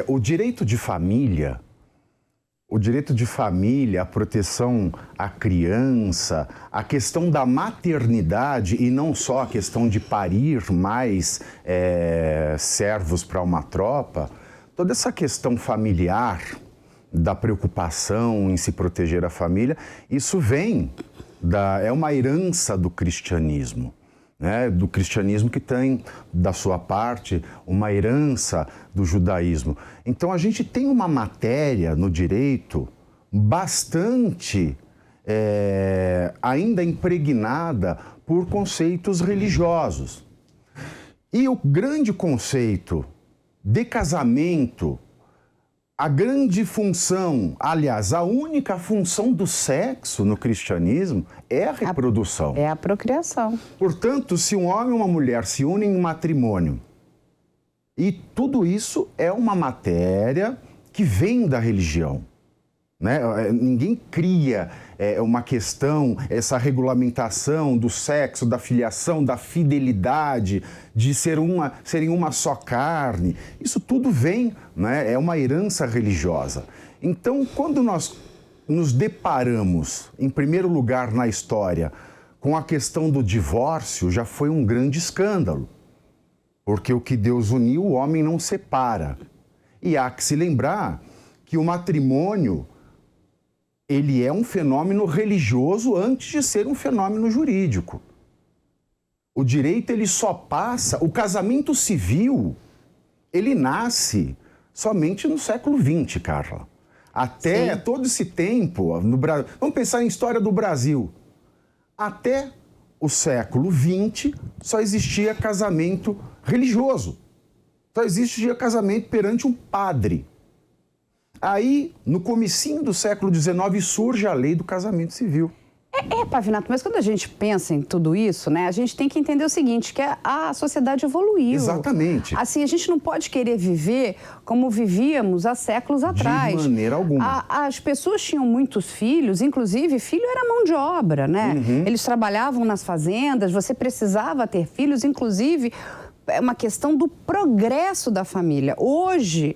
o direito de família, a proteção à criança, a questão da maternidade e não só a questão de parir mais servos para uma tropa, toda essa questão familiar, da preocupação em se proteger a família, isso é uma herança do cristianismo. Né, do cristianismo que tem, da sua parte, uma herança do judaísmo. Então, a gente tem uma matéria no direito bastante ainda impregnada por conceitos religiosos. E o grande conceito de casamento, a grande função, aliás, a única função do sexo no cristianismo é a reprodução. É a procriação. Portanto, se um homem e uma mulher se unem em matrimônio, e tudo isso é uma matéria que vem da religião, né? Ninguém cria uma questão, essa regulamentação do sexo, da filiação, da fidelidade, de serem uma só carne. Isso tudo vem, né? É uma herança religiosa. Então, quando nós nos deparamos, em primeiro lugar na história, com a questão do divórcio, já foi um grande escândalo. Porque o que Deus uniu, o homem não separa. E há que se lembrar que o matrimônio, ele é um fenômeno religioso antes de ser um fenômeno jurídico. O direito, ele só passa... O casamento civil, ele nasce somente no século XX, Carla. Até Sim. todo esse tempo... Vamos pensar em história do Brasil. Até o século XX, só existia casamento religioso. Só existia casamento perante um padre. Aí, no comecinho do século XIX, surge a lei do casamento civil. Pavinato, mas quando a gente pensa em tudo isso, né, a gente tem que entender o seguinte, que a sociedade evoluiu. Exatamente. Assim, a gente não pode querer viver como vivíamos há séculos atrás. De maneira alguma. As pessoas tinham muitos filhos, inclusive filho era mão de obra, né? Uhum. Eles trabalhavam nas fazendas, você precisava ter filhos, inclusive é uma questão do progresso da família. Hoje,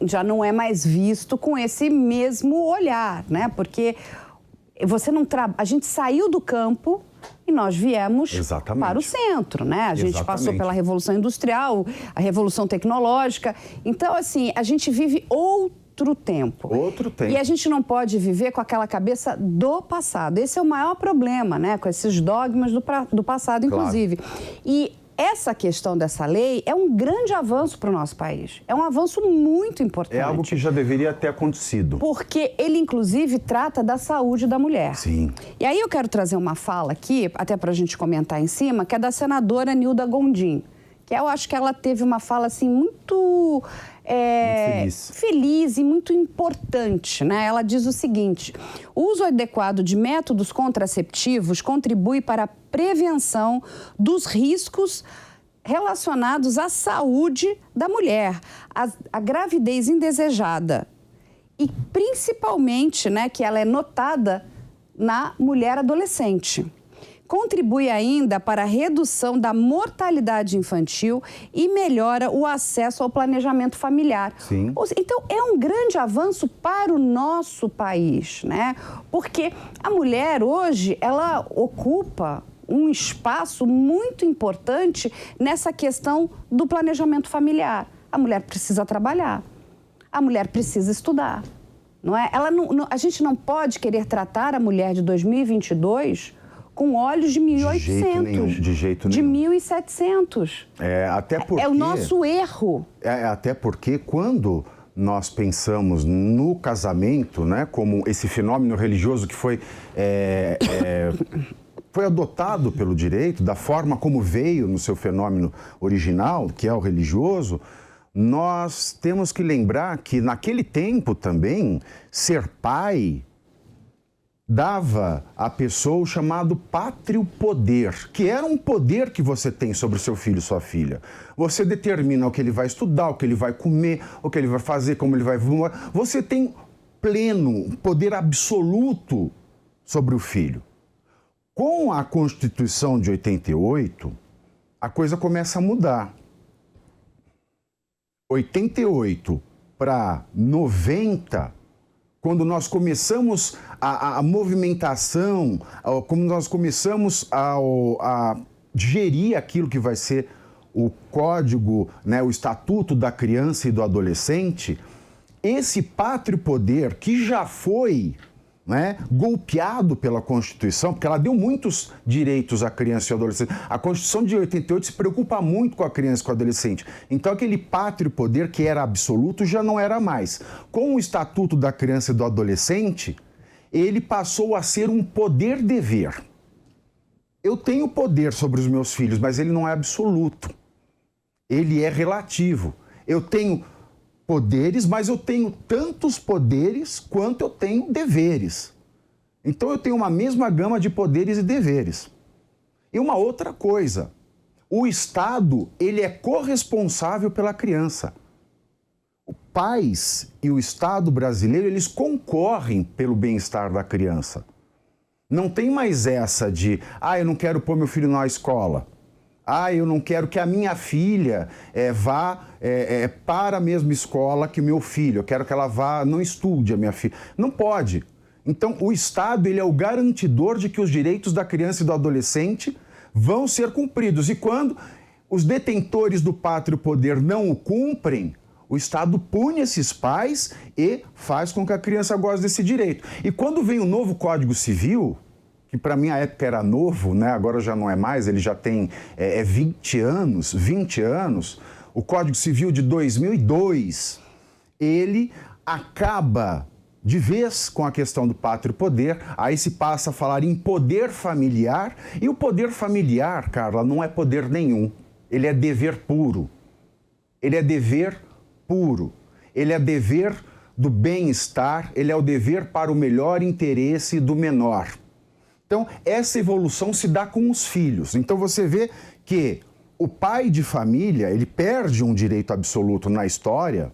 já não é mais visto com esse mesmo olhar, né? Porque a gente saiu do campo e nós viemos para o centro, né? A gente passou pela Revolução Industrial, a Revolução Tecnológica. Então, assim, a gente vive outro tempo. Outro tempo. E a gente não pode viver com aquela cabeça do passado. Esse é o maior problema, né? Com esses dogmas do passado, inclusive. Claro. E essa questão dessa lei é um grande avanço para o nosso país. É um avanço muito importante. É algo que já deveria ter acontecido. Porque ele, inclusive, trata da saúde da mulher. Sim. E aí eu quero trazer uma fala aqui, até para a gente comentar em cima, que é da senadora Nilda Gondim. Que eu acho que ela teve uma fala, assim, muito feliz e muito importante, né? Ela diz o seguinte: o uso adequado de métodos contraceptivos contribui para a prevenção dos riscos relacionados à saúde da mulher, a gravidez indesejada e principalmente, né, que ela é notada na mulher adolescente. Contribui ainda para a redução da mortalidade infantil e melhora o acesso ao planejamento familiar. Sim. Então, é um grande avanço para o nosso país, né? Porque a mulher hoje, ela ocupa um espaço muito importante nessa questão do planejamento familiar. A mulher precisa trabalhar, a mulher precisa estudar, não é? A gente não pode querer tratar a mulher de 2022 com olhos de 1.800. De jeito nenhum. De 1.700. Até porque... É o nosso erro. Até porque quando nós pensamos no casamento, né, como esse fenômeno religioso que foi adotado pelo direito, da forma como veio no seu fenômeno original, que é o religioso, nós temos que lembrar que naquele tempo também, ser pai dava à pessoa o chamado pátrio poder, que era um poder que você tem sobre o seu filho e sua filha. Você determina o que ele vai estudar, o que ele vai comer, o que ele vai fazer, como ele vai... Você tem pleno, poder absoluto sobre o filho. Com a Constituição de 88, a coisa começa a mudar. 88 para 90, quando nós começamos a movimentação, quando nós começamos a gerir aquilo que vai ser o código, né, o Estatuto da Criança e do Adolescente, esse pátrio poder que já foi, né, golpeado pela Constituição, porque ela deu muitos direitos à criança e ao adolescente. A Constituição de 88 se preocupa muito com a criança e com o adolescente. Então, aquele pátrio poder que era absoluto já não era mais. Com o Estatuto da Criança e do Adolescente, ele passou a ser um poder-dever. Eu tenho poder sobre os meus filhos, mas ele não é absoluto. Ele é relativo. Eu tenho poderes, mas eu tenho tantos poderes quanto eu tenho deveres. Então eu tenho uma mesma gama de poderes e deveres. E uma outra coisa, o Estado, ele é corresponsável pela criança. Os pais e o Estado brasileiro, eles concorrem pelo bem-estar da criança. Não tem mais essa de, eu não quero pôr meu filho na escola. Eu não quero que a minha filha vá para a mesma escola que o meu filho. Eu quero que ela vá, não estude a minha filha. Não pode. Então, o Estado, ele é o garantidor de que os direitos da criança e do adolescente vão ser cumpridos. E quando os detentores do pátrio poder não o cumprem, o Estado pune esses pais e faz com que a criança goze desse direito. E quando vem o novo Código Civil, que para minha época era novo, né? Agora já não é mais, ele já tem 20 anos, o Código Civil de 2002, ele acaba de vez com a questão do pátrio poder, aí se passa a falar em poder familiar, e o poder familiar, Carla, não é poder nenhum, ele é dever puro. Ele é dever puro, ele é dever do bem-estar, ele é o dever para o melhor interesse do menor. Então, essa evolução se dá com os filhos. Então, você vê que o pai de família, ele perde um direito absoluto na história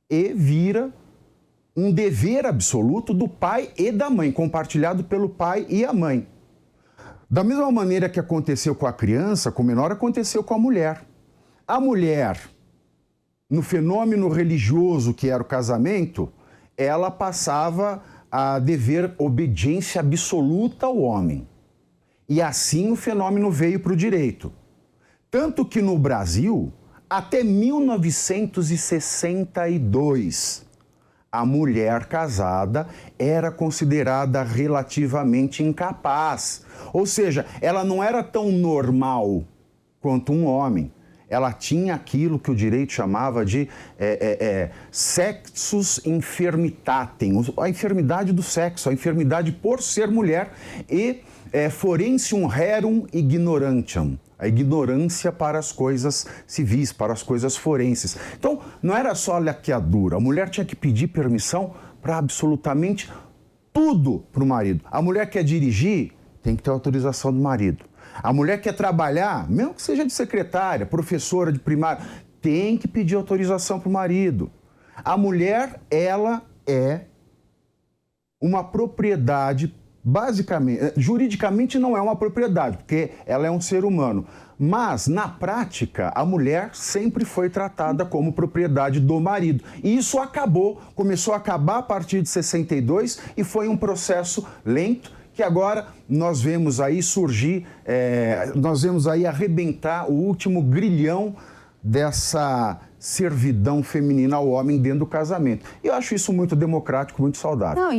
e vira um dever absoluto do pai e da mãe, compartilhado pelo pai e a mãe. Da mesma maneira que aconteceu com a criança, com o menor, aconteceu com a mulher. A mulher, no fenômeno religioso que era o casamento, ela passava a dever obediência absoluta ao homem. E assim o fenômeno veio para o direito. Tanto que no Brasil, até 1962, a mulher casada era considerada relativamente incapaz. Ou seja, ela não era tão normal quanto um homem. Ela tinha aquilo que o direito chamava de sexus infirmitatem, a enfermidade do sexo, a enfermidade por ser mulher, e forentium rerum ignorantiam, a ignorância para as coisas civis, para as coisas forenses. Então, não era só laqueadura, a mulher tinha que pedir permissão para absolutamente tudo para o marido. A mulher quer dirigir, tem que ter autorização do marido. A mulher quer trabalhar, mesmo que seja de secretária, professora de primário, tem que pedir autorização para o marido. A mulher, ela é uma propriedade, basicamente, juridicamente não é uma propriedade, porque ela é um ser humano. Mas, na prática, a mulher sempre foi tratada como propriedade do marido. E isso começou a acabar a partir de 62 e foi um processo lento, que agora nós vemos aí surgir, nós vemos aí arrebentar o último grilhão dessa servidão feminina ao homem dentro do casamento. E eu acho isso muito democrático, muito saudável. Não,